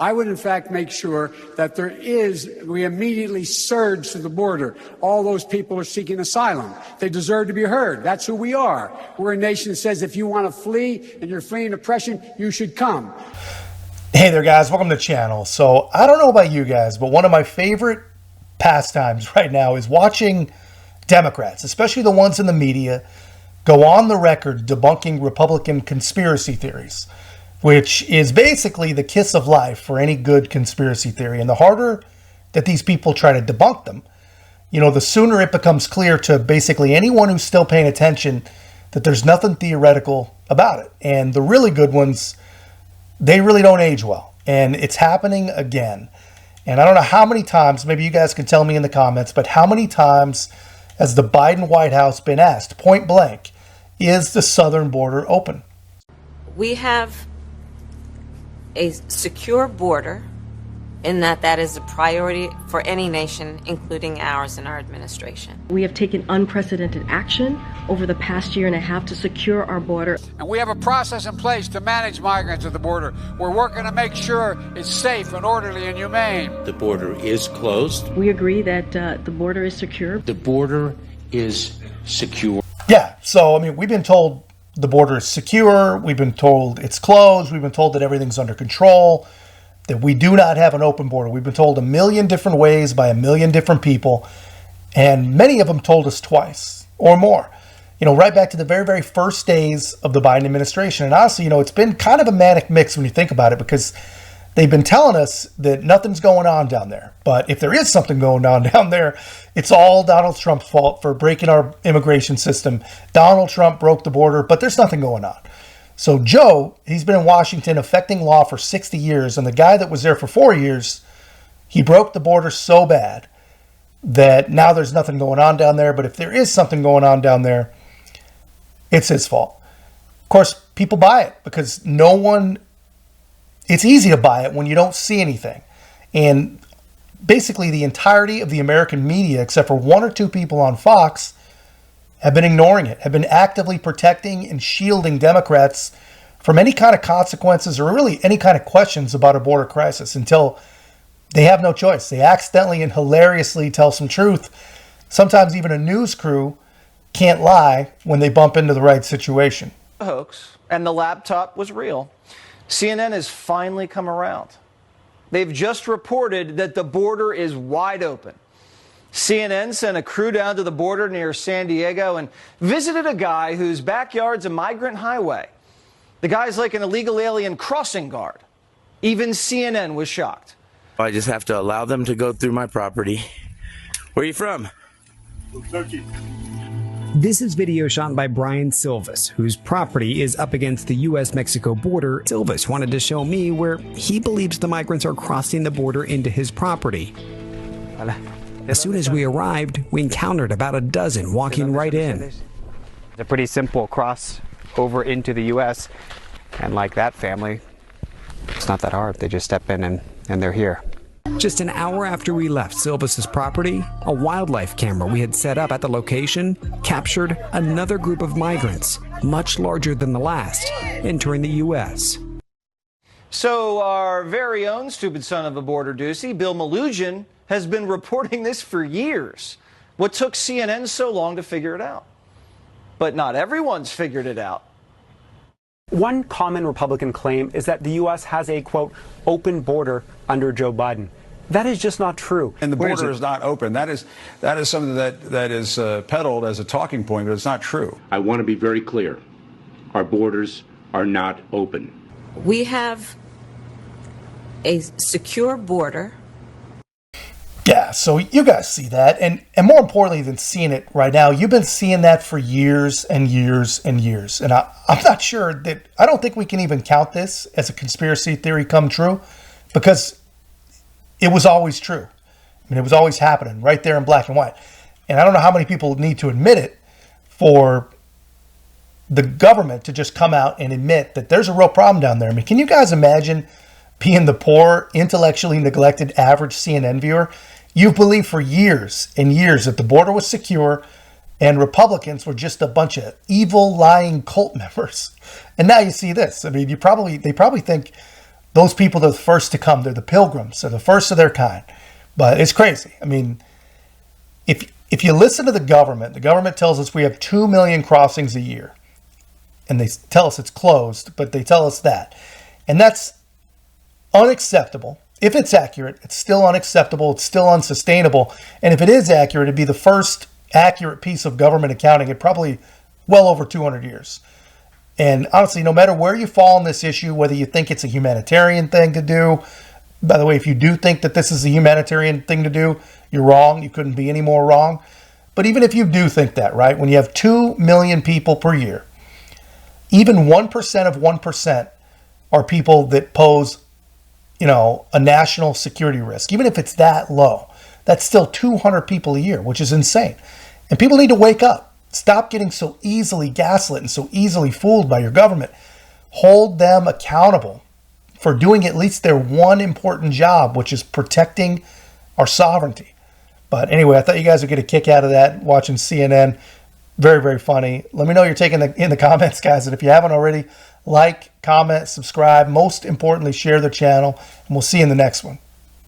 I would, in fact, make sure that we immediately surge to the border. All those people are seeking asylum. They deserve to be heard. That's who we are. We're a nation that says if you want to flee and you're fleeing oppression, you should come. Hey there, guys. Welcome to the channel. So I don't know about you guys, but one of my favorite pastimes right now is watching Democrats, especially the ones in the media, go on the record debunking Republican conspiracy theories, which is basically the kiss of life for any good conspiracy theory. And the harder that these people try to debunk them, the sooner it becomes clear to basically anyone who's still paying attention that there's nothing theoretical about it. And the really good ones, they really don't age well. And it's happening again. And I don't know how many times, maybe you guys can tell me in the comments, but how many times has the Biden White House been asked point blank, is the southern border open? We have a secure border in that is a priority for any nation, including ours and our administration. We have taken unprecedented action over the past year and a half to secure our border. And we have a process in place to manage migrants at the border. We're working to make sure it's safe and orderly and humane. The border is closed. We agree that the border is secure. The border is secure. Yeah, so we've been told the border is secure. We've been told it's closed. We've been told that everything's under control, that we do not have an open border. We've been told a million different ways by a million different people, and many of them told us twice or more. Right back to the very, very first days of the Biden administration. And honestly, it's been kind of a manic mix when you think about it, because they've been telling us that nothing's going on down there. But if there is something going on down there, it's all Donald Trump's fault for breaking our immigration system. Donald Trump broke the border, but there's nothing going on. So Joe, he's been in Washington affecting law for 60 years. And the guy that was there for 4 years, he broke the border so bad that now there's nothing going on down there. But if there is something going on down there, it's his fault. Of course, people buy it because it's easy to buy it when you don't see anything. And basically the entirety of the American media, except for one or two people on Fox, have been ignoring it, have been actively protecting and shielding Democrats from any kind of consequences or really any kind of questions about a border crisis until they have no choice. They accidentally and hilariously tell some truth. Sometimes even a news crew can't lie when they bump into the right situation. A hoax, and the laptop was real. CNN has finally come around. They've just reported that the border is wide open. CNN sent a crew down to the border near San Diego and visited a guy whose backyard's a migrant highway. The guy's like an illegal alien crossing guard. Even CNN was shocked. I just have to allow them to go through my property. Where are you from? Turkey. This is video shot by Brian Silvis, whose property is up against the U.S.-Mexico border. Silvis wanted to show me where he believes the migrants are crossing the border into his property. As soon as we arrived, we encountered about a dozen walking right in. It's a pretty simple cross over into the U.S., and like that family, it's not that hard. They just step in and they're here. Just an hour after we left Silvis's property, a wildlife camera we had set up at the location captured another group of migrants, much larger than the last, entering the U.S. So our very own stupid son of a border doozy, Bill Malugin, has been reporting this for years. What took CNN so long to figure it out? But not everyone's figured it out. One common Republican claim is that the U.S. has a, quote, open border under Joe Biden. That is just not true. And the border is not open. That is something that is peddled as a talking point, but it's not true. I want to be very clear. Our borders are not open. We have a secure border. Yeah, so you guys see that, and more importantly than seeing it right now, you've been seeing that for years and years and years. And I'm not sure that, I don't think we can even count this as a conspiracy theory come true, because it was always true. It was always happening right there in black and white. And I don't know how many people need to admit it for the government to just come out and admit that there's a real problem down there. Can you guys imagine being the poor, intellectually neglected average CNN viewer? You've believed for years and years that the border was secure and Republicans were just a bunch of evil, lying cult members. And now you see this. They probably think those people are the first to come. They're the pilgrims. They're the first of their kind. But it's crazy. I mean, if you listen to the government tells us we have 2 million crossings a year. And they tell us it's closed, but they tell us that. And that's unacceptable. If it's accurate, it's still unacceptable. It's still unsustainable. And if it is accurate, it'd be the first accurate piece of government accounting in probably well over 200 years. And honestly, no matter where you fall on this issue, whether you think it's a humanitarian thing to do, by the way, if you do think that this is a humanitarian thing to do, you're wrong. You couldn't be any more wrong. But even if you do think that, right, when you have 2 million people per year, even 1% of 1% are people that pose, a national security risk. Even if it's that low, that's still 200 people a year, which is insane. And people need to wake up. Stop getting so easily gaslit and so easily fooled by your government. Hold them accountable for doing at least their one important job, which is protecting our sovereignty. But anyway, I thought you guys would get a kick out of that watching CNN. Very, very funny. Let me know your take in the comments, guys. And if you haven't already, like, comment, subscribe. Most importantly, share the channel. And we'll see you in the next one.